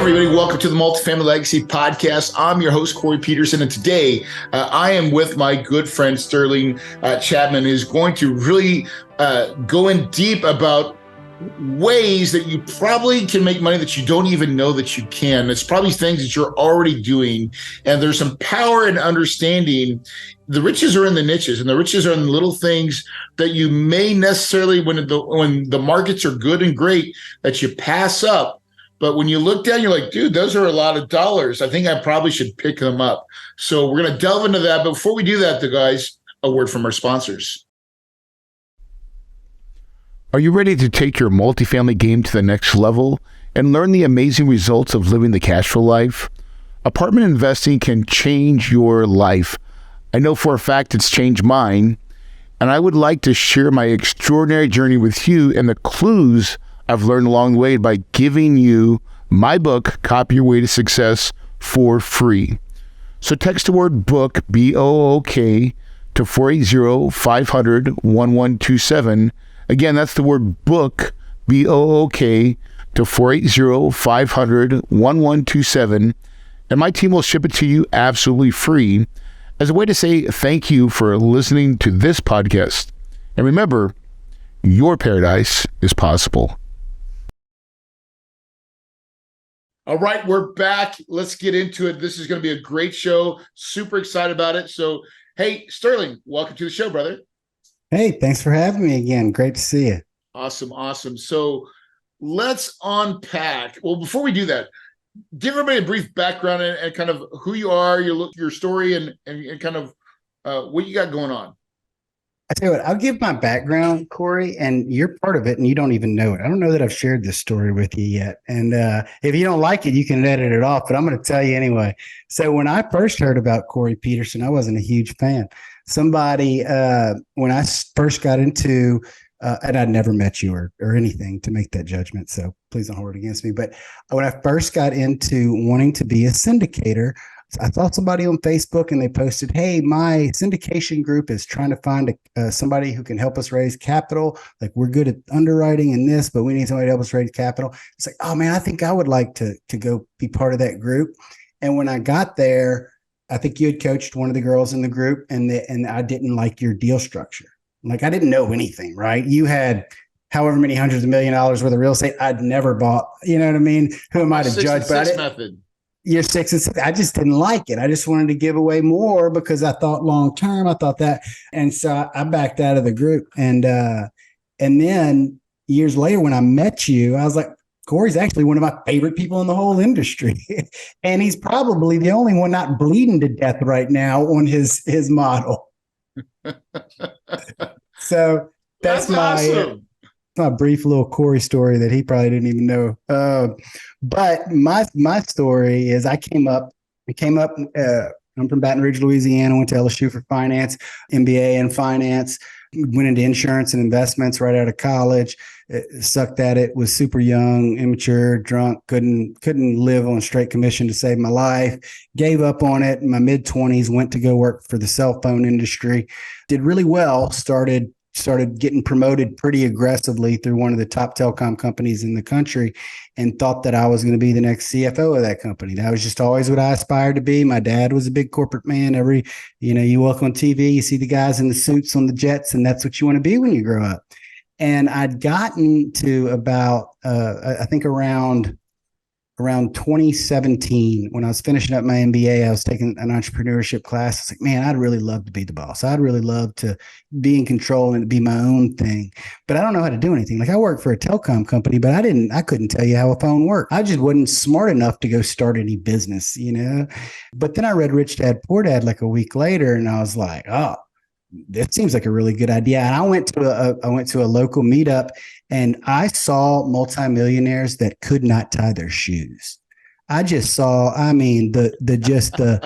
everybody. Welcome to the Multifamily Legacy Podcast. I'm your host, Corey Peterson, and today I am with my good friend, Sterling Chapman, who's going to really go in deep about ways that you probably can make money that you don't even know that you can. It's probably things that you're already doing, and there's some power in understanding the riches are in the niches, and the riches are in the little things that you may necessarily, when the markets are good and great, that you pass up. But when you look down, you're like, dude, those are a lot of dollars. I think I probably should pick them up. So we're going to delve into that. But before we do that, guys, a word from our sponsors. Are you ready to take your multifamily game to the next level and learn the amazing results of living the cash flow life? Apartment investing can change your life. I know for a fact it's changed mine, and I would like to share my extraordinary journey with you and the clues I've learned along the way by giving you my book, Copy Your Way to Success, for free. So text the word book, B-O-O-K, to 480-500-1127. Again, that's the word book, B-O-O-K, to 480-500-1127. And my team will ship it to you absolutely free as a way to say thank you for listening to this podcast. And remember, your paradise is possible. All right, we're back. Let's get into it. This is going to be a great show. Super excited about it. So, hey, Sterling, welcome to the show, brother. Hey, thanks for having me again. Great to see you. Awesome. So let's unpack. Well, before we do that, give everybody a brief background and kind of who you are, your story, and kind of what you got going on. I tell you what, I'll give my background, Corey, and you're part of it, and you don't even know it. I don't know that I've shared this story with you yet. And if you don't like it, you can edit it off, but I'm going to tell you anyway. So when I first heard about Corey Peterson, I wasn't a huge fan. Somebody, when I first got into, and I'd never met you or anything to make that judgment, so please don't hold it against me. But when I first got into wanting to be a syndicator, I saw somebody on Facebook and they posted, hey, my syndication group is trying to find somebody who can help us raise capital. Like, we're good at underwriting and this, but we need somebody to help us raise capital. It's like, oh man, I think I would like to go be part of that group. And when I got there, I think you had coached one of the girls in the group, and I didn't like your deal structure. Like, I didn't know anything, right? You had however many hundreds of $1 million worth of real estate I'd never bought. You know what I mean? Who am I to judge? But I didn't. Method. You're 6 and 6. I just didn't like it. I just wanted to give away more because I thought long term. I thought that, and so I backed out of the group. And then years later, when I met you, I was like, Corey's actually one of my favorite people in the whole industry, and he's probably the only one not bleeding to death right now on his model. So that's my awesome. My brief little Corey story that he probably didn't even know. But my story is I came up. I'm from Baton Rouge, Louisiana. Went to LSU for finance, MBA in finance. Went into insurance and investments right out of college. Sucked at it. Was super young, immature, drunk. Couldn't live on straight commission to save my life. Gave up on it in my mid-20s. Went to go work for the cell phone industry. Did really well. Started getting promoted pretty aggressively through one of the top telecom companies in the country, and thought that I was going to be the next CFO of that company. That was just always what I aspired to be. My dad was a big corporate man. You look on TV, you see the guys in the suits on the jets, and that's what you want to be when you grow up. And I'd gotten to about, I think around 2017, when I was finishing up my MBA, I was taking an entrepreneurship class. I was like, man, I'd really love to be the boss. I'd really love to be in control and be my own thing. But I don't know how to do anything. Like, I worked for a telecom company, but I couldn't tell you how a phone worked. I just wasn't smart enough to go start any business, But then I read Rich Dad Poor Dad like a week later, and I was like, oh, that seems like a really good idea. And I went to a local meetup, and I saw multimillionaires that could not tie their shoes. I just saw, the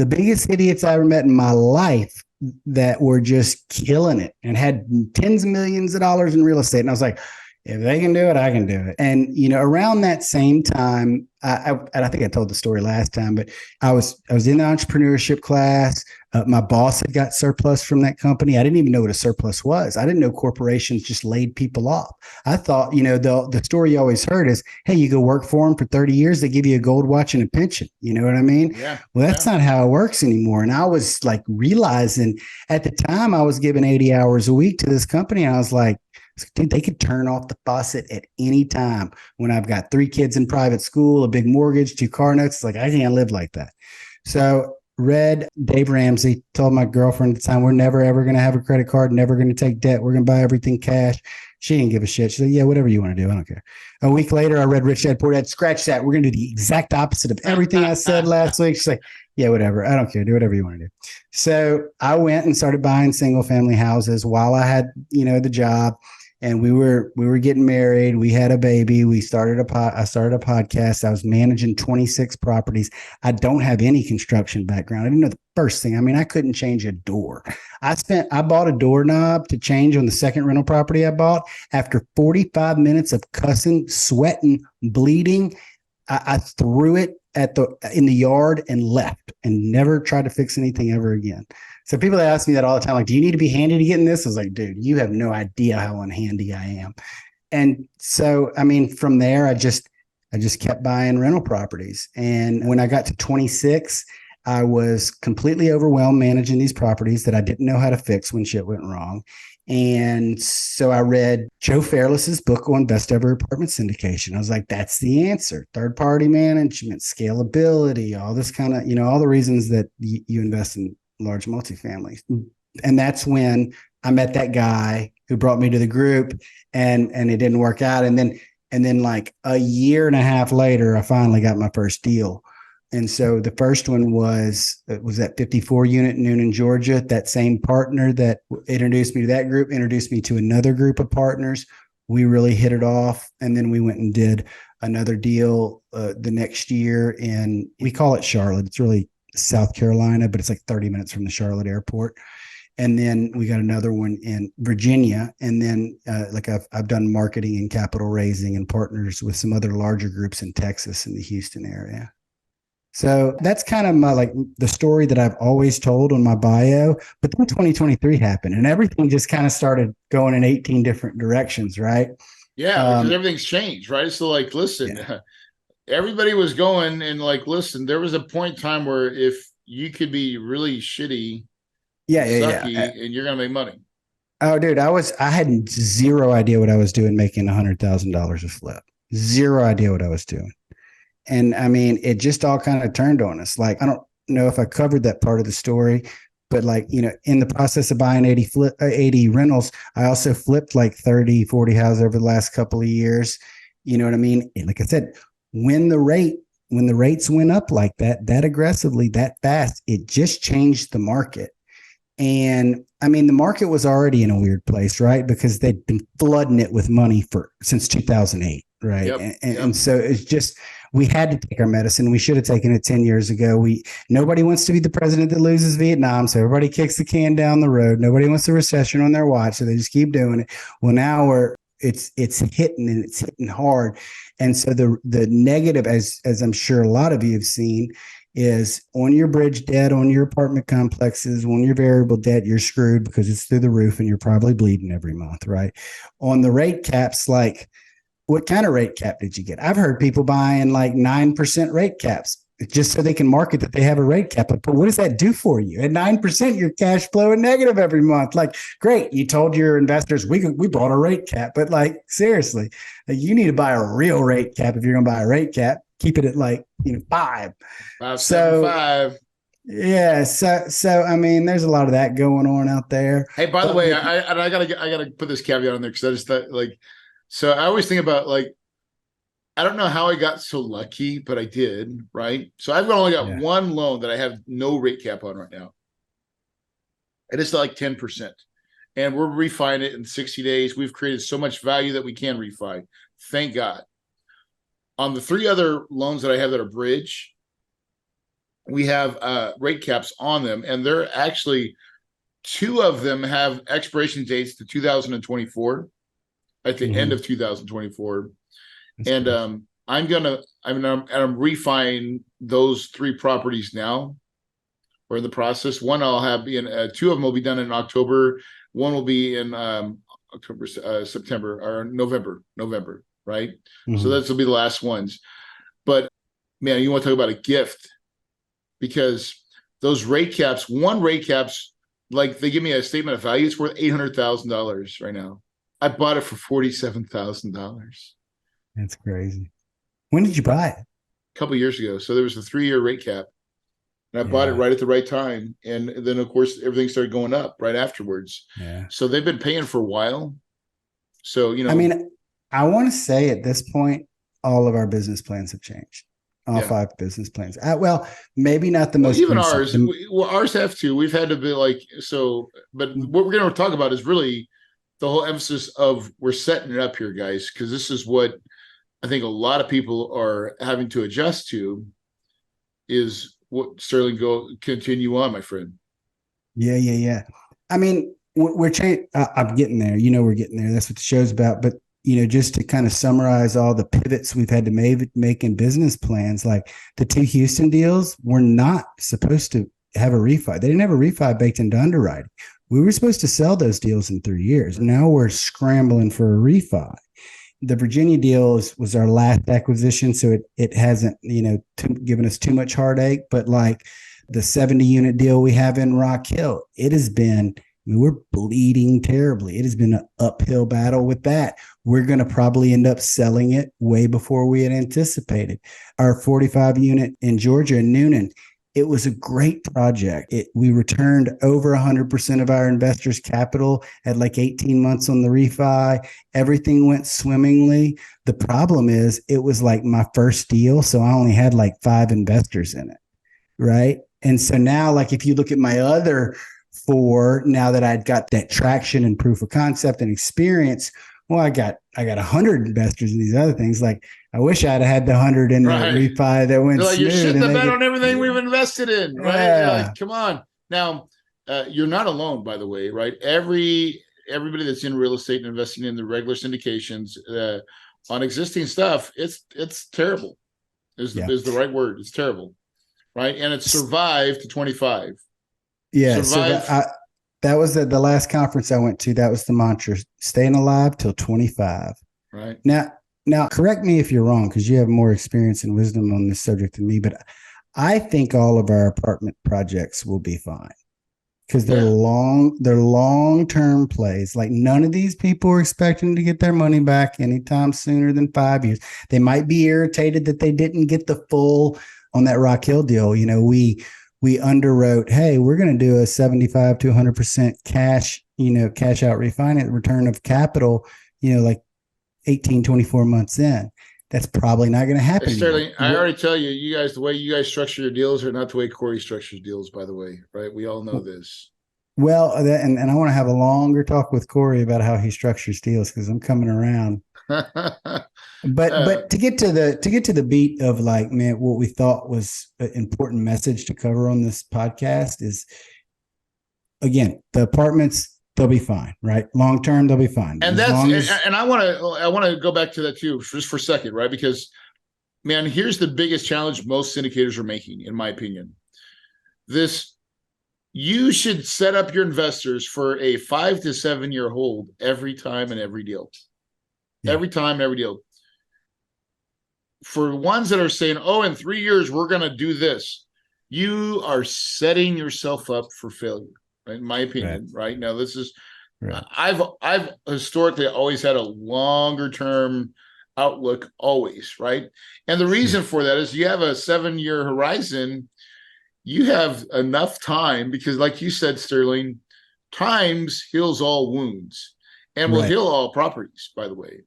biggest idiots I ever met in my life that were just killing it and had tens of millions of dollars in real estate. And I was like, If they can do it, I can do it. And around that same time, and I think I told the story last time, but I was in the entrepreneurship class. My boss had got surplus from that company. I didn't even know what a surplus was. I didn't know corporations just laid people off. I thought, the story you always heard is, hey, you go work for them for 30 years, they give you a gold watch and a pension. You know what I mean? Yeah. Well, that's not how it works anymore. And I was like realizing at the time I was giving 80 hours a week to this company. And I was like, dude, they could turn off the faucet at any time when I've got 3 kids in private school, a big mortgage, 2 car notes. It's like, I can't live like that. So Dave Ramsey told my girlfriend at the time, we're never, ever going to have a credit card, never going to take debt. We're going to buy everything cash. She didn't give a shit. She said, yeah, whatever you want to do. I don't care. A week later, I read Rich Dad Poor Dad. Scratch that. We're going to do the exact opposite of everything I said last week. She's like, yeah, whatever. I don't care. Do whatever you want to do. So I went and started buying single family houses while I had, the job. And we were getting married. We had a baby. I started a podcast. I was managing 26 properties. I don't have any construction background. I didn't know the first thing. I mean, I couldn't change a door. I bought a doorknob to change on the second rental property I bought. After 45 minutes of cussing, sweating, bleeding, I threw it in the yard and left and never tried to fix anything ever again. So people ask me that all the time, like, do you need to be handy to get in this? I was like, dude, you have no idea how unhandy I am. And so, I mean, from there, I just kept buying rental properties. And when I got to 26, I was completely overwhelmed managing these properties that I didn't know how to fix when shit went wrong. And so I read Joe Fairless's book on best ever apartment syndication. I was like, that's the answer. Third party management, scalability, all this kind of, all the reasons that you invest in large multifamily. And that's when I met that guy who brought me to the group, and it didn't work out. And then like a year and a half later, I finally got my first deal. And so the first one was that 54 unit in Noonan, Georgia. That same partner that introduced me to that group introduced me to another group of partners. We really hit it off. And then we went and did another deal the next year we call it Charlotte. It's really South Carolina, but it's like 30 minutes from the Charlotte airport. And then we got another one in Virginia. And then I've done marketing and capital raising and partners with some other larger groups in Texas and the Houston area. So that's kind of my the story that I've always told on my bio. But then 2023 happened and everything just kind of started going in 18 different directions, right? Yeah, because everything's changed, right? So listen, yeah. Everybody was going and listen, there was a point in time where if you could be really shitty, sucky, and you're going to make money. Oh, dude, I had zero idea what I was doing making $100,000 a flip. Zero idea what I was doing. And I mean, it just all kind of turned on us. I don't know if I covered that part of the story, but in the process of buying 80 rentals, I also flipped 30, 40 houses over the last couple of years. You know what I mean? And like I said, when the rates went up like that aggressively, that fast, it just changed the market. And I mean, the market was already in a weird place, right? Because they'd been flooding it with money since 2008, right? Yep, and so it's just, we had to take our medicine. We should have taken it 10 years ago. Nobody wants to be the president that loses Vietnam, so everybody kicks the can down the road. Nobody wants a recession on their watch, so they just keep doing it. Well, now it's hitting, and it's hitting hard. And so the negative, as I'm sure a lot of you have seen, is on your bridge debt, on your apartment complexes, on your variable debt, you're screwed because it's through the roof and you're probably bleeding every month, right? On the rate caps, what kind of rate cap did you get? I've heard people buying 9% rate caps just so they can market that they have a rate cap. But what does that do for you? At 9%, your cash flow is negative every month. Great, you told your investors we bought a rate cap, but seriously, you need to buy a real rate cap if you're going to buy a rate cap. Keep it at 5. 5.75. Yeah. So I mean, there's a lot of that going on out there. Hey, by the way, I gotta put this caveat on there because I just thought so I always think about I don't know how I got so lucky, but I did, right? So I've only got one loan that I have no rate cap on right now. And it's 10%. And we're refining it in 60 days. We've created so much value that we can refi. Thank God. On the 3 other loans that I have that are bridge, we have rate caps on them. And they're actually, 2 of them have expiration dates to 2024. at the end of 2024. That's And crazy. I'm refining those 3 properties now. We're in the process. One I'll have in 2 of them will be done in October. One will be in October, September, or November, right? So Mhm. this will be the last ones. But man, you want to talk about a gift, because those rate caps, one rate caps, like they give me a statement of value, it's worth $800,000 right now. I bought it for $47,000 That's crazy. When did you buy it? a couple of years ago. So there was a 3-year rate cap, and I bought it Yeah. right at the right time. And then of course everything started going up right afterwards. Yeah. So they've been paying for a while. So, I mean, I want to say at this point, all of our business plans have changed. All yeah. 5 business plans. Well, maybe not the most Even recent. ours, ours have to. We've had to be like, so, but what we're going to talk about is really the whole emphasis of we're setting it up here, guys, because this is what I think a lot of people are having to adjust to, is what Sterling continue on, my friend. Yeah. I mean, we're changing. I'm getting there. We're getting there. That's what the show's about. But just to kind of summarize all the pivots we've had to make in business plans, like the 2 Houston deals, were not supposed to have a refi. They didn't have a refi baked into underwriting. We were supposed to sell those deals in 3 years. Now we're scrambling for a refi. The Virginia deal was our last acquisition, so it hasn't given us too much heartache. But like the 70 unit deal we have in Rock Hill, it has been. We're bleeding terribly. It has been an uphill battle with that. We're going to probably end up selling it way before we had anticipated. Our 45 unit in Georgia in Noonan, it was a great project. We returned over 100% of our investors' capital at like 18 months on the refi. Everything went swimmingly. The problem is it was like my first deal, so I only had like 5 investors in it, right? And so now, like if you look at my other 4, now that I'd got that traction and proof of concept and experience, well, I got 100 investors in these other things. Like I wish I'd had the 100 in that refi that went like, smooth. you're shitting the bed on everything we've invested in, right? Yeah. You're like, come on. Now, you're not alone, by the way, right? Everybody that's in real estate and investing in the regular syndications on existing stuff, it's terrible. Is the right word? It's terrible, right? And it's survived to 25. Yeah, that was the last conference I went to. That was the mantra: staying alive till 25. Right. Now, correct me if you're wrong, because you have more experience and wisdom on this subject than me. But I think all of our apartment projects will be fine because they're long-term plays. Like none of these people are expecting to get their money back anytime sooner than 5 years. They might be irritated that they didn't get the full on that Rock Hill deal. We underwrote, hey, we're going to do a 75 to 100% cash out refinance return of capital, like 18, 24 months in. That's probably not going to happen. Sterling, I already tell you, you guys, the way you guys structure your deals are not the way Corey structures deals, by the way, right? We all know this. Well, and I want to have a longer talk with Corey about how he structures deals, because I'm coming around. But to get to the beat of like, man, what we thought was an important message to cover on this podcast is, again, the apartments, they'll be fine, right? Long term, they'll be fine. And and I want to go back to that too, just for a second, right? Because, man, here's the biggest challenge most syndicators are making, in my opinion. You should set up your investors for a 5 to 7 year hold every time and every deal. Yeah. Every time, every deal. For ones that are saying, oh, in 3 years, we're going to do this, you are setting yourself up for failure, right? In my opinion, right? Now, this is, I've historically always had a longer term outlook, always, right? And the reason for that is you have a 7 year horizon. You have enough time because, like you said, Sterling, times heals all wounds and will heal all properties, by the way.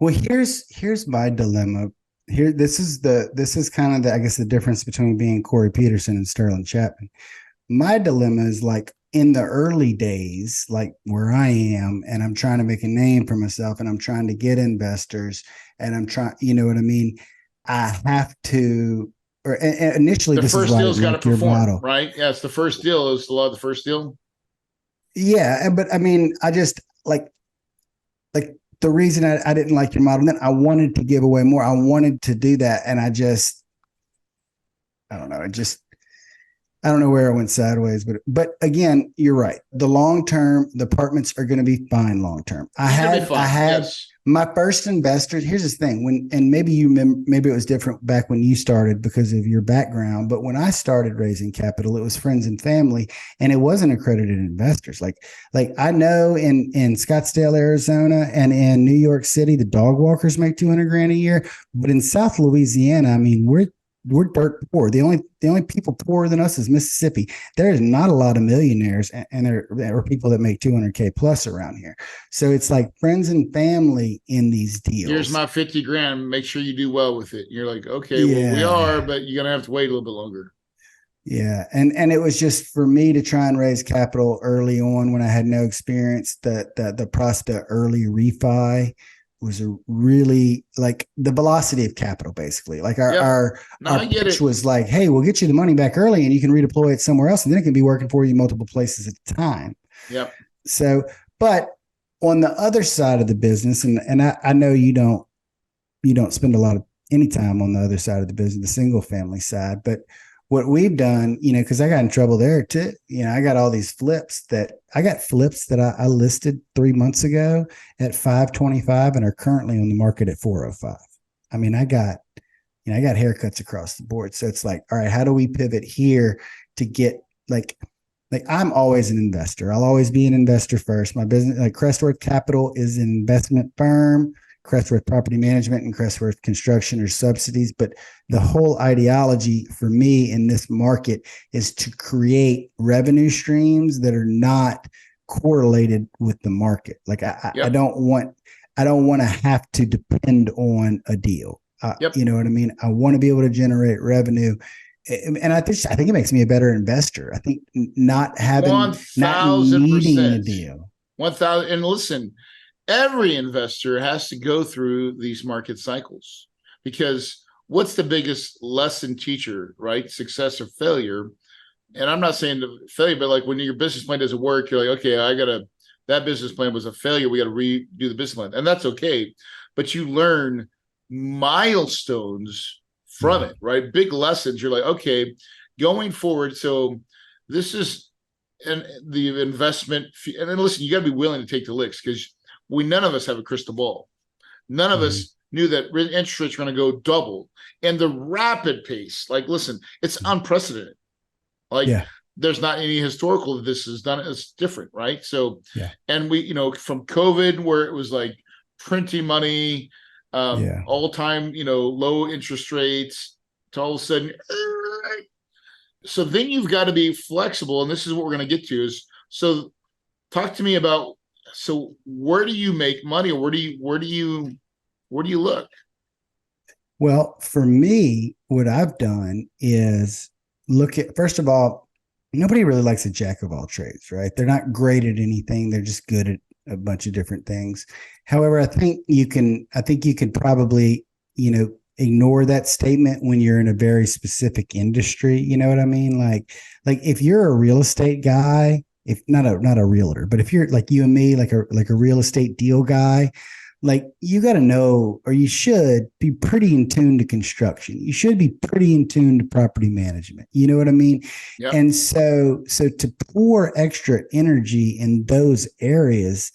Well, here's my dilemma. This is kind of the, I guess, the difference between being Corey Peterson and Sterling Chapman. My dilemma is like in the early days, like where I am, and I'm trying to make a name for myself and I'm trying to get investors and I'm trying, you know what I mean? I have to, or initially, the first deal's got to perform, right? Yeah, it's the first deal. Is the law of the first deal? Yeah, but I mean, I just like the reason I didn't like your model, then I wanted to give away more. I wanted to do that. And I don't know. I don't know where I went sideways, but again, you're right. The long-term, the apartments are going to be fine long-term. I had yes. My first investors. Here's the thing, and maybe maybe it was different back when you started because of your background, but when I started raising capital, it was friends and family, and it wasn't accredited investors. Like I know in Scottsdale, Arizona, and in New York City, the dog walkers make $200,000 a year, but in South Louisiana, I mean, we're dirt poor. The only people poorer than us is Mississippi. There is not a lot of millionaires, and there are people that make $200K plus around here. So it's like friends and family in these deals. Here's my $50,000. Make sure you do well with it. And you're like, okay, well, we are, but you're gonna have to wait a little bit longer. Yeah, and it was just for me to try and raise capital early on when I had no experience. The process of early refi was a really like the velocity of capital, basically. Like our pitch was like, hey, we'll get you the money back early and you can redeploy it somewhere else. And then it can be working for you multiple places at a time. Yep. So, but on the other side of the business, and I know you don't spend a lot of any time on the other side of the business, the single family side, but what we've done, because I got in trouble there too. I got all these flips that I listed 3 months ago at 525 and are currently on the market at 405. I mean, I got haircuts across the board. So it's like, all right, how do we pivot here to get like I'm always an investor. I'll always be an investor first. My business, like Crestworth Capital, is an investment firm. Crestworth Property Management and Crestworth Construction are subsidies. But the whole ideology for me in this market is to create revenue streams that are not correlated with the market. Like I don't want to have to depend on a deal. You know what I mean? I want to be able to generate revenue. And I think it makes me a better investor. I think not needing a deal. 1,000. And listen, every investor has to go through these market cycles, because what's the biggest lesson teacher, right? Success or failure. And I'm not saying the failure, but like when your business plan doesn't work, you're like, okay, that business plan was a failure. We got to redo the business plan. And that's okay. But you learn milestones from it, right? Big lessons. You're like, okay, going forward. So this is the investment. And then listen, you got to be willing to take the licks, because none of us have a crystal ball. None of us knew that interest rates were going to go double, and the rapid pace. Like, listen, it's unprecedented. Like, there's not any historical that this is done. It's different, right? So, and we, from COVID, where it was like printing money, all time, low interest rates, to all of a sudden. So then you've got to be flexible, and this is what we're going to get to. So, talk to me about. So where do you make money, or where do you look? Well, for me, what I've done is look at, first of all, nobody really likes a jack of all trades, right? They're not great at anything. They're just good at a bunch of different things. However, I think you can probably, ignore that statement when you're in a very specific industry. You know what I mean? Like if you're a real estate guy, if not a realtor, but if you're like you and me, like a real estate deal guy, like you got to know, or you should be pretty in tune to construction. You should be pretty in tune to property management. You know what I mean? Yep. And so to pour extra energy in those areas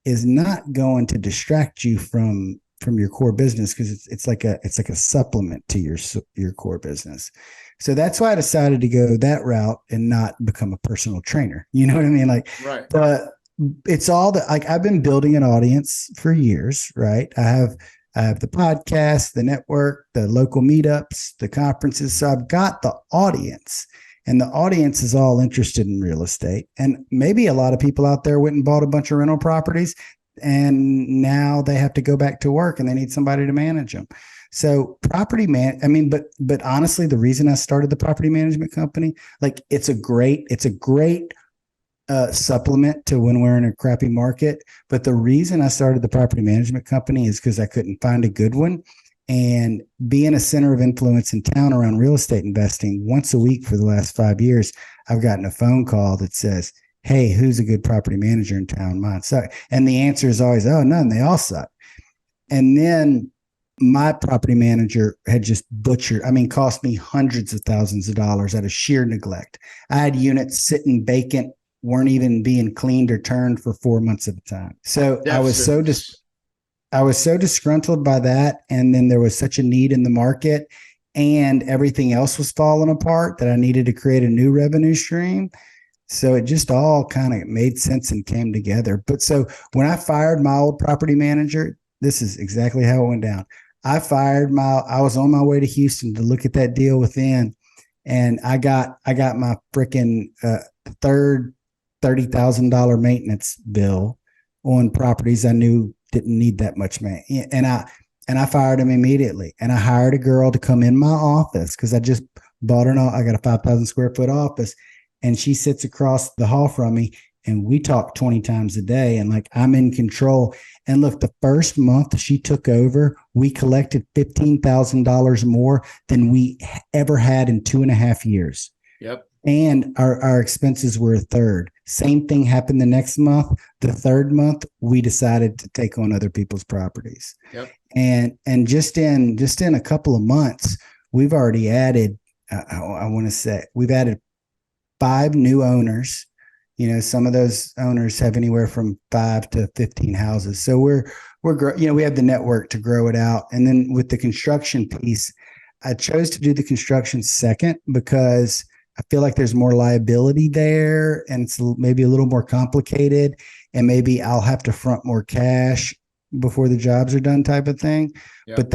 is not going to distract you from your core business, because it's like a supplement to your core business. So that's why I decided to go that route and not become a personal trainer. You know what I mean? Like, right. But it's all I've been building an audience for years, right? I have the podcast, the network, the local meetups, the conferences. So I've got the audience, and the audience is all interested in real estate. And maybe a lot of people out there went and bought a bunch of rental properties, and now they have to go back to work and they need somebody to manage them. So but honestly, the reason I started the property management company, like it's a great supplement to when we're in a crappy market. But the reason I started the property management company is because I couldn't find a good one. And being a center of influence in town around real estate investing, once a week for the last 5 years, I've gotten a phone call that says, hey, who's a good property manager in town? Mine suck. And the answer is always, oh, none, they all suck. And then my property manager had just cost me hundreds of thousands of dollars out of sheer neglect. I had units sitting vacant, weren't even being cleaned or turned for 4 months at a time. So I was so disgruntled by that. And then there was such a need in the market and everything else was falling apart that I needed to create a new revenue stream. So it just all kind of made sense and came together. But so when I fired my old property manager, this is exactly how it went down. I was on my way to Houston to look at that deal within, and I got my freaking third $30,000 maintenance bill on properties I knew didn't need that much maintenance. And I fired him immediately. And I hired a girl to come in my office because I just bought I got a 5,000 square foot office, and she sits across the hall from me. And we talk 20 times a day, and like I'm in control. And look, the first month she took over, we collected $15,000 more than we ever had in 2.5 years. Yep. And our expenses were a third. Same thing happened the next month. The third month, we decided to take on other people's properties. Yep. And just in a couple of months, we've already added, I want to say, we've added 5 new owners. You know, some of those owners have anywhere from 5 to 15 houses. So we have the network to grow it out. And then with the construction piece, I chose to do the construction second because I feel like there's more liability there and it's maybe a little more complicated, and maybe I'll have to front more cash before the jobs are done type of thing. Yep. But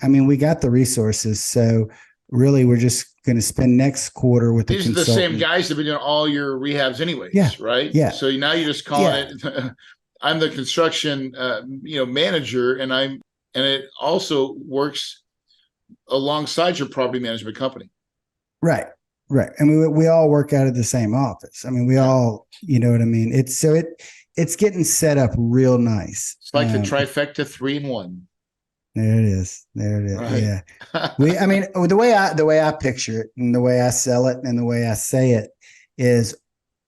we got the resources. So really, we're just going to spend next quarter with these are the same guys that have been doing all your rehabs anyways, right? Yeah. So now you're just calling it, I'm the construction, manager, and it also works alongside your property management company. Right. Right. I mean, we all work out of the same office. I mean, we all, you know what I mean? It's getting set up real nice. It's like the trifecta 3-in-1. There it is. Right. Yeah. The way I picture it and the way I sell it and the way I say it is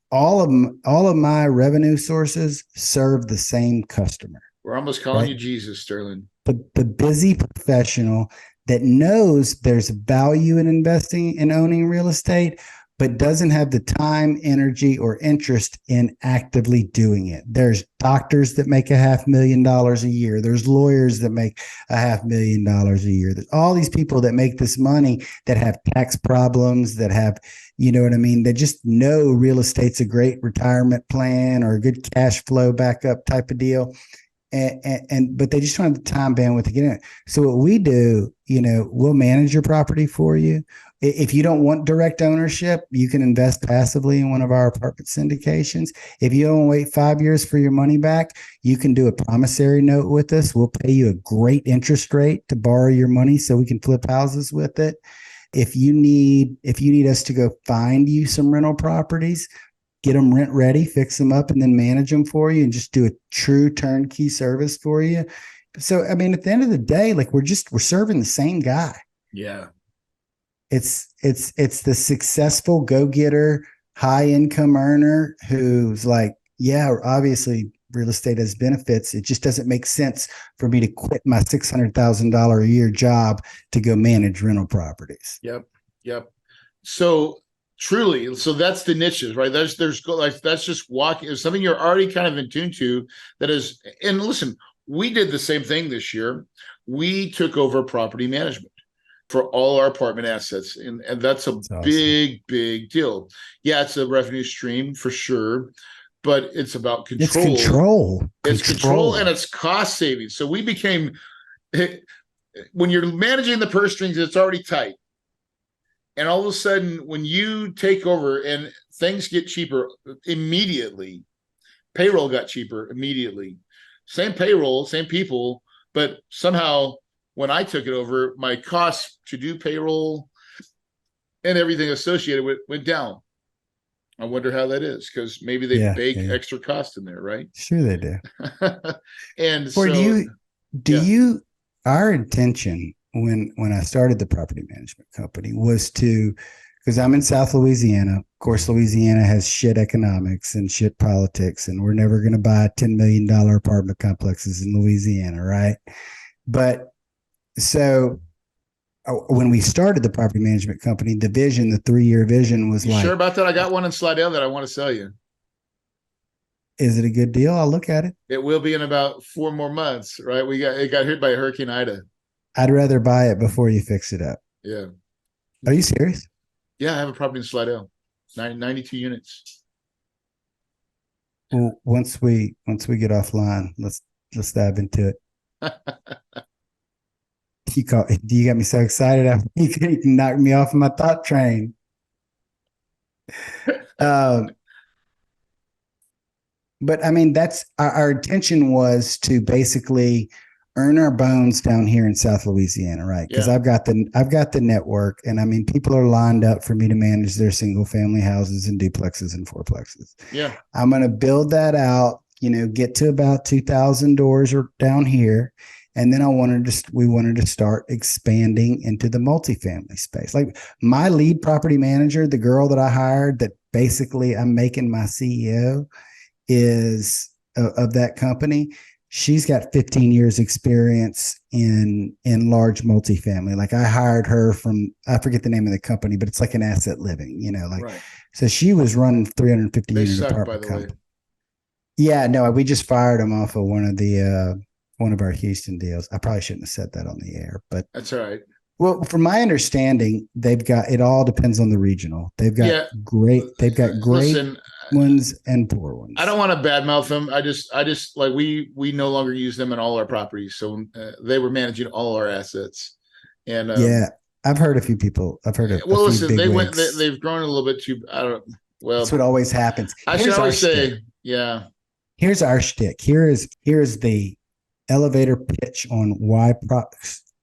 all of my revenue sources serve the same customer. We're almost calling you Jesus, Sterling. But the busy professional that knows there's value in investing and owning real estate, but doesn't have the time, energy, or interest in actively doing it. There's doctors that make $500,000 a year. There's lawyers that make $500,000 a year. There's all these people that make this money that have tax problems, that have, you know what I mean? They just know real estate's a great retirement plan or a good cash flow backup type of deal. But they just don't have the time bandwidth to get in it. So what we do, we'll manage your property for you. If you don't want direct ownership, you can invest passively in one of our apartment syndications. If you don't wait 5 years for your money back, you can do a promissory note with us. We'll pay you a great interest rate to borrow your money so we can flip houses with it. If you need us to go find you some rental properties, get them rent ready, fix them up, and then manage them for you and just do a true turnkey service for you. So, at the end of the day, like we're serving the same guy. Yeah. It's the successful go-getter, high income earner who's like, yeah, obviously real estate has benefits. It just doesn't make sense for me to quit my $600,000 a year job to go manage rental properties. Yep. So truly, so that's the niches, right? That's just walking. It's something you're already kind of in tune to. That is, and listen, we did the same thing this year. We took over property management for all our apartment assets. And that's a big deal. Yeah, it's a revenue stream for sure, but it's about control. It's control and it's cost savings. So we became, when you're managing the purse strings, it's already tight. And all of a sudden, when you take over and things get cheaper immediately, payroll got cheaper immediately. Same payroll, same people, but somehow when I took it over, my costs to do payroll and everything associated with went down. I wonder how that is, because maybe they bake extra cost in there, right? Sure they do. And our intention when I started the property management company was because because I'm in South Louisiana. Of course, Louisiana has shit economics and shit politics, and we're never going to buy $10 million apartment complexes in Louisiana, right? But so when we started the property management company, the 3-year vision was You like, sure about that? I got one in Slidell that I want to sell you. is it a good deal? I'll look at it. It will be in about 4 more months, right? It got hit by Hurricane Ida. I'd rather buy it before you fix it up. Yeah. Are you serious? Yeah, I have a property in Slidell, 92 units. Well, once we get offline, let's dive into it. You got me so excited. You can knock me off of my thought train. But I mean, that's our intention was to basically earn our bones down here in South Louisiana, right? Because Yeah. I've got the network, and I mean, people are lined up for me to manage their single family houses and duplexes and fourplexes. Yeah. I'm going to build that out, get to about 2,000 doors or down here. And then we wanted to start expanding into the multifamily space. Like my lead property manager, the girl that I hired, that basically I'm making my CEO is of that company. She's got 15 years experience in large multifamily. Like I hired her from, I forget the name of the company, but it's like an asset living, Right. so she was running 350 They unit suck, apartment by the way. company. Yeah, no, we just fired them off of one of our Houston deals. I probably shouldn't have said that on the air, but That's all right. well, from my understanding, it all depends on the regional. They've got great Listen, ones and poor ones. I don't want to badmouth them. I just like we no longer use them in all our properties. So they were managing all our assets. And yeah, I've heard a few people. I've heard well, a few listen, big they've grown a little bit too. I don't. Well, that's what always happens. I should always say, yeah. Here's our shtick. Here is the elevator pitch on why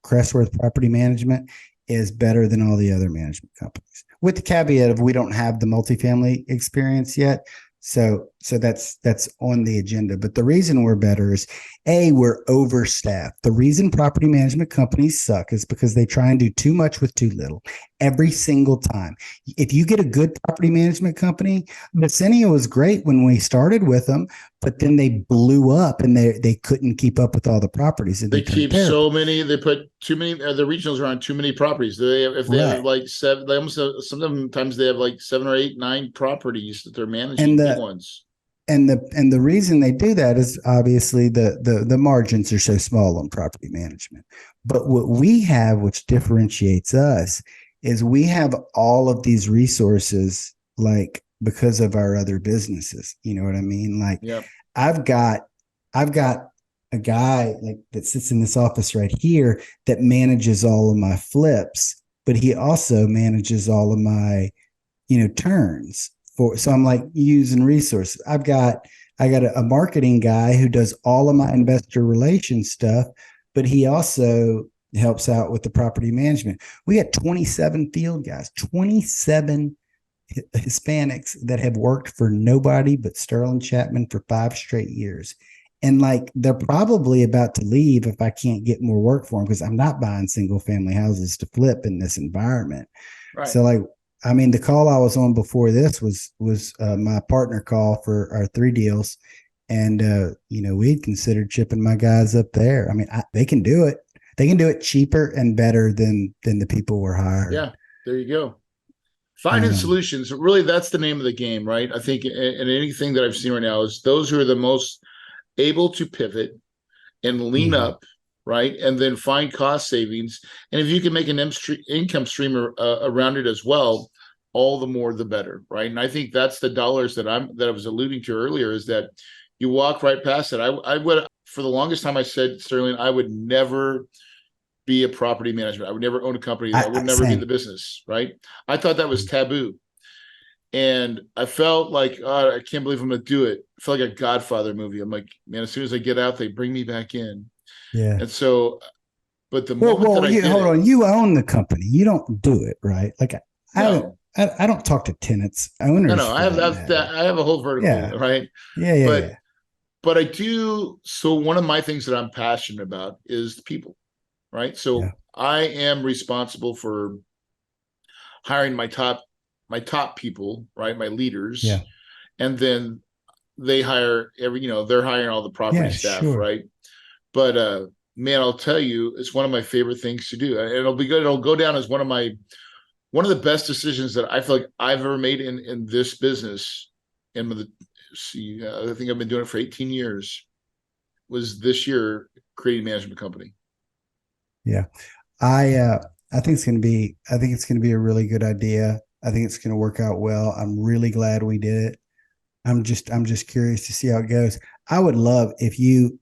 Crestworth Property Management is better than all the other management companies, with the caveat of we don't have the multifamily experience yet. So that's on the agenda. But the reason we're better is we're overstaffed. The reason property management companies suck is because they try and do too much with too little every single time. If you get a good property management company, Vicinio was great when we started with them, but then they blew up and they couldn't keep up with all the properties. And they keep so many. They put too many. The regionals are on too many properties. If they have like 7, they almost have, sometimes they have like 7 or 8, 9 properties that they're managing. Big ones. And the reason they do that is obviously the margins are so small on property management. But what we have, which differentiates us, is we have all of these resources, like because of our other businesses. You know what I mean? Like, yep. I've got a guy like that sits in this office right here that manages all of my flips, but he also manages all of my, turns. So I'm like using resources. I got a marketing guy who does all of my investor relations stuff, but he also helps out with the property management. We got 27 field guys, 27 Hispanics that have worked for nobody but Sterling Chapman for 5 straight years. And like, they're probably about to leave if I can't get more work for them, because I'm not buying single family houses to flip in this environment. Right. So like, I mean, the call I was on before this was my partner call for our 3 deals. And, we'd considered shipping my guys up there. I mean, they can do it. They can do it cheaper and better than the people we're hiring. Yeah, there you go. Finding solutions. Really, that's the name of the game, right? I think in anything that I've seen right now is those who are the most able to pivot and lean up, right? And then find cost savings. And if you can make an income stream around it as well, all the more the better, right? And I think that's the dollars that I was alluding to earlier, is that you walk right past it. I would, for the longest time, I said, Sterling, I would never be a property management. I would never own a company. I would never be in the business, right? I thought that was taboo. And I felt like, oh, I can't believe I'm going to do it. I felt like a Godfather movie. I'm like, man, as soon as I get out, they bring me back in. Yeah. And so, but the moment that I did hold on, you own the company. You don't do it, right? Like, I don't talk to tenants, owners. No, I have a whole vertical, right? Yeah. But I do. So one of my things that I'm passionate about is the people, right? So I am responsible for hiring my top my top people, right? My leaders. Yeah. And then they hire they're hiring all the property Yeah, staff, sure. right? But man, I'll tell you, it's one of my favorite things to do. And it'll be good. It'll go down as one of the best decisions that I feel like I've ever made in this business. And I think I've been doing it for 18 years. Was this year creating a management company. Yeah. I think it's going to be a really good idea. I think it's going to work out well. I'm really glad we did it. I'm just curious to see how it goes. I would love if you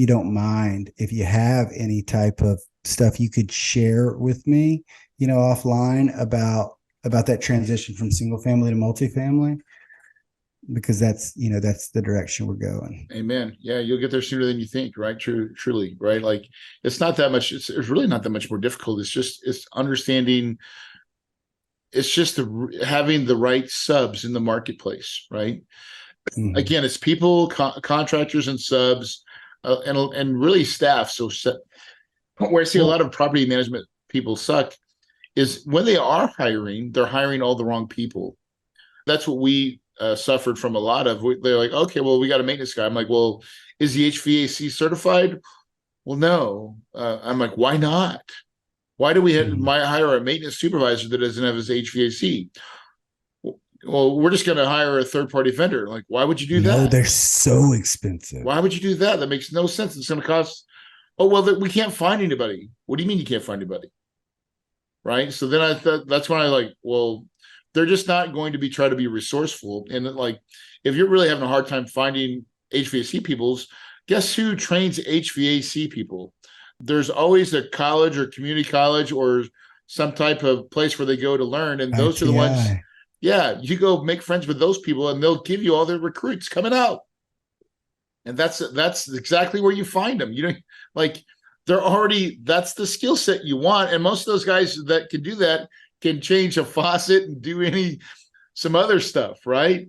don't mind, if you have any type of stuff you could share with me, offline about that transition from single family to multifamily, because that's the direction we're going. Amen. Yeah, you'll get there sooner than you think, right? Truly, right? Like it's not that much. It's really not that much more difficult. It's understanding. It's just having the right subs in the marketplace, right? Mm-hmm. Again, it's people, contractors, and subs, and really staff. So where I see a lot of property management people suck is when they are hiring, they're hiring all the wrong people. That's what we suffered from a lot of. They're like, okay, well, we got a maintenance guy. I'm like, well, is he HVAC certified? Well, no. I'm like, why not? Why do we hire a maintenance supervisor that doesn't have his HVAC? Well, we're just going to hire a third-party vendor. Like, why would you do that? No, they're so expensive. Why would you do that? That makes no sense. It's going to cost. Oh, well, we can't find anybody. What do you mean you can't find anybody? Right. So then that's when I like, well, they're just not going to try to be resourceful. And like, if you're really having a hard time finding HVAC peoples, guess who trains HVAC people? There's always a college or community college or some type of place where they go to learn. And those are the ones. Yeah. You go make friends with those people and they'll give you all their recruits coming out. And that's exactly where you find them. Like that's the skill set you want. And most of those guys that can do that can change a faucet and do some other stuff, right?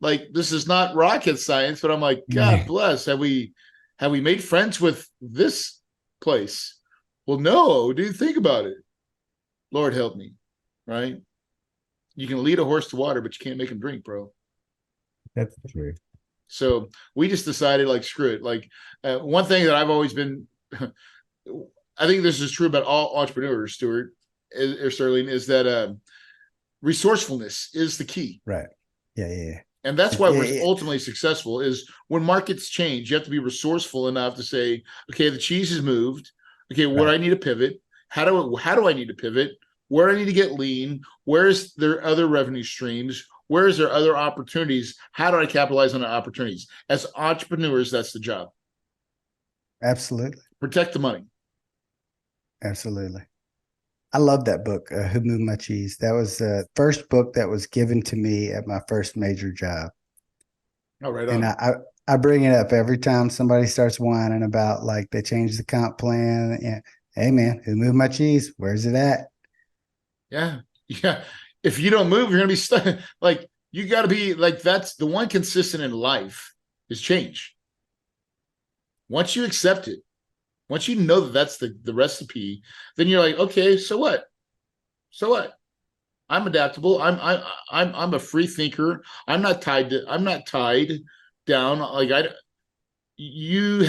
Like this is not rocket science, but I'm like, God bless. Have we made friends with this place? Well, no, dude, think about it. Lord help me, right? You can lead a horse to water, but you can't make him drink, bro. That's true. So we just decided, like, screw it. Like one thing that I've always been, I think this is true about all entrepreneurs, Sterling, is that resourcefulness is the key. Right. Yeah. And that's why we're ultimately successful is when markets change, you have to be resourceful enough to say, okay, the cheese has moved. Okay, where I need to pivot. How do I need to pivot? Where I need to get lean? Where is there other revenue streams? Where is there other opportunities? How do I capitalize on the opportunities? As entrepreneurs, that's the job. Absolutely. Protect the money. Absolutely. I love that book, Who Moved My Cheese. That was the first book that was given to me at my first major job. Oh, right on. And I bring it up every time somebody starts whining about like they changed the comp plan. Yeah. Hey, man, who moved my cheese? Where's it at? Yeah. If you don't move, you're going to be stuck. Like, you got to be like, that's the one consistent in life is change. Once you accept it, once you know that that's the recipe, then you're like, okay, so what? I'm adaptable. I'm a free thinker. I'm not tied down. Like you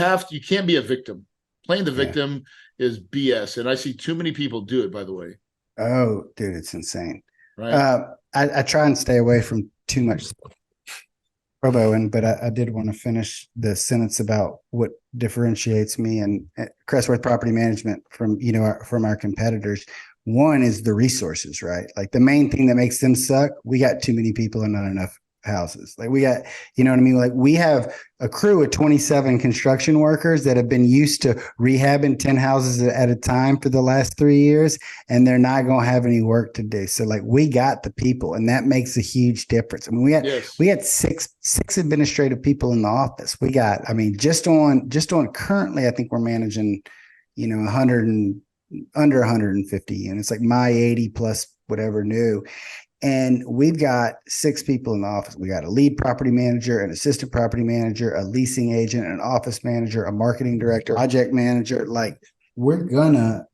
can't be a victim. Playing the victim is BS. And I see too many people do it, by the way. Oh, dude, it's insane. Right. I try and stay away from too much proboing, but I did want to finish the sentence about what differentiates me and Crestworth Property Management from our competitors. One is the resources, right? Like the main thing that makes them suck, we got too many people and not enough houses. Like we got, you know what I mean? Like we have a crew of 27 construction workers that have been used to rehabbing 10 houses at a time for the last 3 years, and they're not going to have any work to do. So like we got the people, and that makes a huge difference. I mean, we had six administrative people in the office. We got, I mean, just on currently, I think we're managing, 100 and under 150 units, like my 80 plus whatever new. And we've got 6 people in the office. We got a lead property manager, an assistant property manager, a leasing agent, an office manager, a marketing director, project manager. Like we're gonna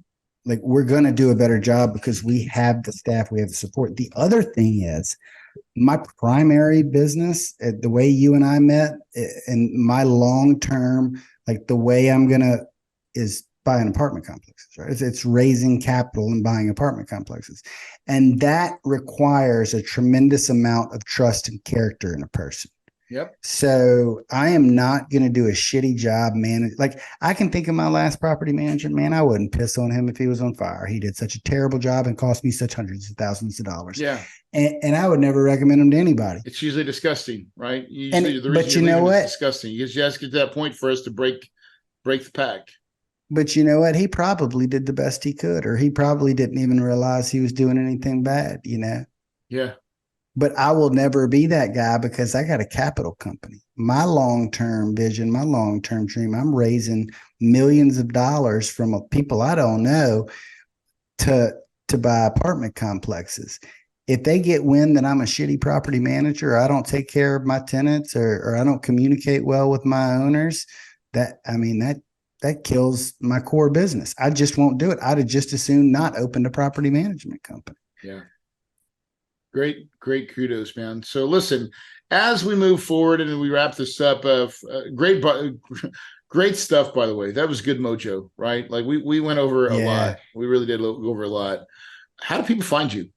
Like we're going to do a better job because we have the staff, we have the support. The other thing is my primary business, the way you and I met, and my long term, like the way I'm going to is buying apartment complexes, right? It's raising capital and buying apartment complexes. And that requires a tremendous amount of trust and character in a person. Yep. So I am not going to do a shitty job, man. Like I can think of my last property manager, man. I wouldn't piss on him if he was on fire. He did such a terrible job and cost me such hundreds of thousands of dollars. Yeah. And I would never recommend him to anybody. It's usually disgusting, right? Usually, the reason but you know what? It's disgusting. You just get to that point for us to break the pack. But you know what? He probably did the best he could, or he probably didn't even realize he was doing anything bad, you know? Yeah. But I will never be that guy because I got a capital company. My long-term vision, my long-term dream, I'm raising millions of dollars from people I don't know to buy apartment complexes. If they get wind that I'm a shitty property manager, or I don't take care of my tenants, or I don't communicate well with my owners, that kills my core business. I just won't do it. I'd have just as soon not opened a property management company. Yeah. Great kudos, man. So listen, as we move forward and we wrap this up, great stuff, by the way. That was good mojo, right? Like we went over a lot. We really did go over a lot. How do people find you?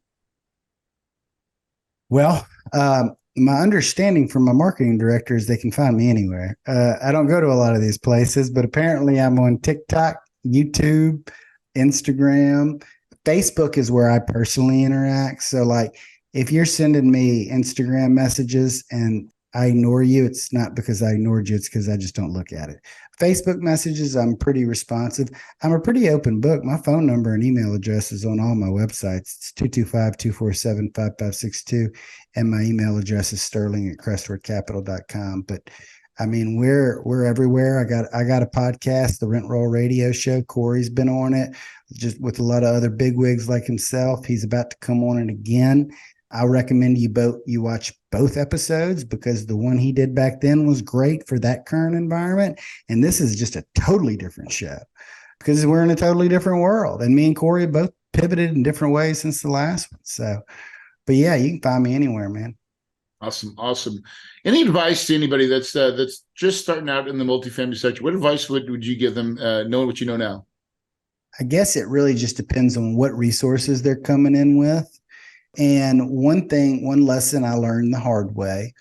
Well, my understanding from my marketing director is they can find me anywhere. I don't go to a lot of these places, but apparently I'm on TikTok, YouTube, Instagram. Facebook is where I personally interact. So like, if you're sending me Instagram messages and I ignore you, it's not because I ignored you. It's because I just don't look at it. Facebook messages, I'm pretty responsive. I'm a pretty open book. My phone number and email address is on all my websites. It's 225-247-5562. And my email address is sterling@crestworthcapital.com. But I mean, we're everywhere. I got a podcast, the Rent Roll Radio Show. Corey's been on it, just with a lot of other bigwigs like himself. He's about to come on it again. I recommend you watch both episodes because the one he did back then was great for that current environment. And this is just a totally different show because we're in a totally different world. And me and Corey both pivoted in different ways since the last one. So, but yeah, you can find me anywhere, man. Awesome. Any advice to anybody that's just starting out in the multifamily sector? What advice would you give them, knowing what you know now? I guess it really just depends on what resources they're coming in with. And one lesson I learned the hard way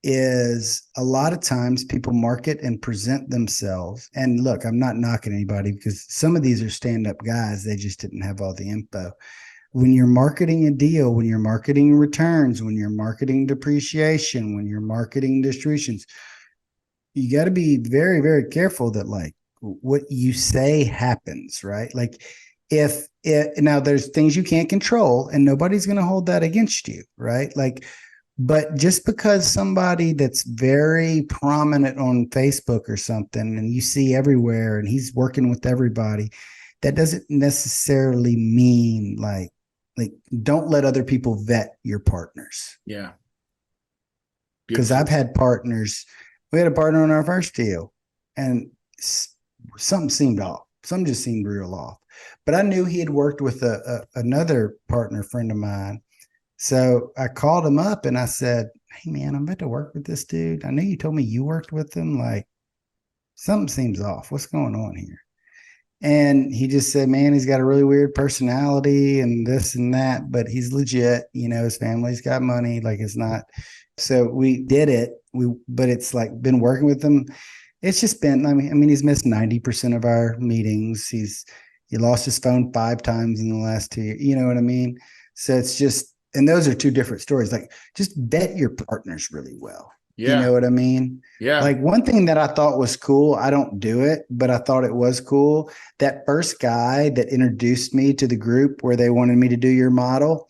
is a lot of times people market and present themselves. And look, I'm not knocking anybody because some of these are stand-up guys. They just didn't have all the info. When you're marketing a deal, when you're marketing returns, when you're marketing depreciation, when you're marketing distributions, you got to be very, very careful that like what you say happens, right? Like now there's things you can't control and nobody's going to hold that against you, right? Like, but just because somebody that's very prominent on Facebook or something and you see everywhere and he's working with everybody, that doesn't necessarily mean like don't let other people vet your partners. Yeah. Because I've had partners, we had a partner on our first deal and something seemed off. Something just seemed real off. But I knew he had worked with another partner friend of mine. So I called him up and I said, hey, man, I'm about to work with this dude. I know you told me you worked with him. Like, something seems off. What's going on here? And he just said, man, he's got a really weird personality and this and that, but he's legit. You know, his family's got money. Like, it's not. So we did it. But it's like been working with him. It's just been, I mean, he's missed 90% of our meetings. He lost his phone 5 times in the last 2 years. You know what I mean? So it's just, and those are two different stories. Like, just vet your partners really well. Yeah. You know what I mean? Yeah. Like, one thing that I thought was cool, I don't do it, but I thought it was cool. That first guy that introduced me to the group where they wanted me to do your model,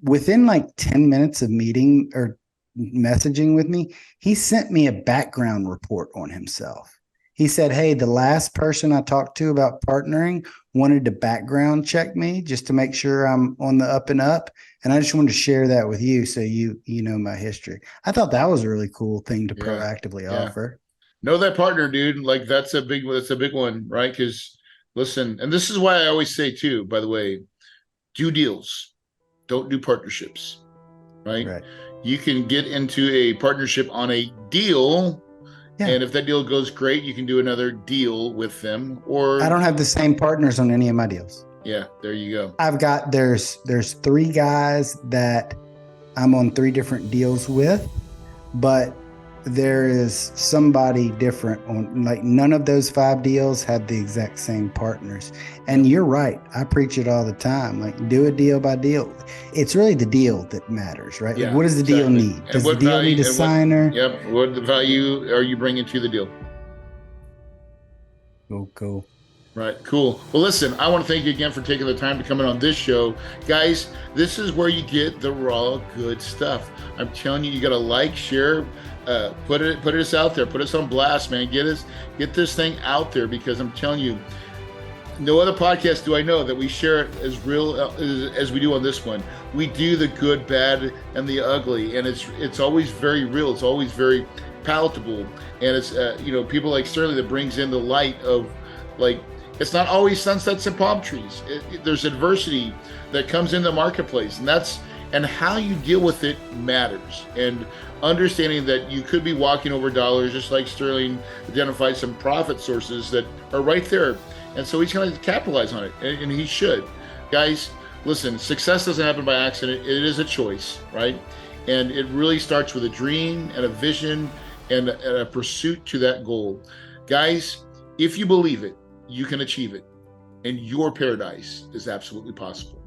within like 10 minutes of meeting or messaging with me, he sent me a background report on himself. He said, hey, the last person I talked to about partnering wanted to background check me just to make sure I'm on the up and up. And I just wanted to share that with you so you know my history. I thought that was a really cool thing to proactively offer. Know that partner, dude. Like, that's a big one, right? Because listen, and this is why I always say too, by the way, do deals, don't do partnerships, right? You can get into a partnership on a deal. Yeah. And if that deal goes great, you can do another deal with them. Or I don't have the same partners on any of my deals. Yeah, there you go. I've got there's 3 guys that I'm on 3 different deals with, but there is somebody different on, like, none of those 5 deals have the exact same partners. And you're right. I preach it all the time. Like, do a deal by deal. It's really the deal that matters, right? Yeah, Like, what does the deal need? Does the deal need a signer? Yep. What value are you bringing to the deal? Cool. Right. Cool. Well, listen, I want to thank you again for taking the time to come in on this show. Guys, this is where you get the raw, good stuff. I'm telling you, you got to like, share, put us out there, put us on blast, man. Get this thing out there, because I'm telling you, no other podcast do I know that we share it as real as we do on this one. We do the good, bad, and the ugly, and it's always very real. It's always very palatable, and it's people like Sterling that brings in the light of, like, it's not always sunsets and palm trees. There's adversity that comes in the marketplace, and how you deal with it matters. And understanding that you could be walking over dollars, just like Sterling identified some profit sources that are right there. And so he's going to capitalize on it, and he should. Guys, listen, success doesn't happen by accident. It is a choice, right? And it really starts with a dream and a vision and a pursuit to that goal. Guys, if you believe it, you can achieve it, and your paradise is absolutely possible.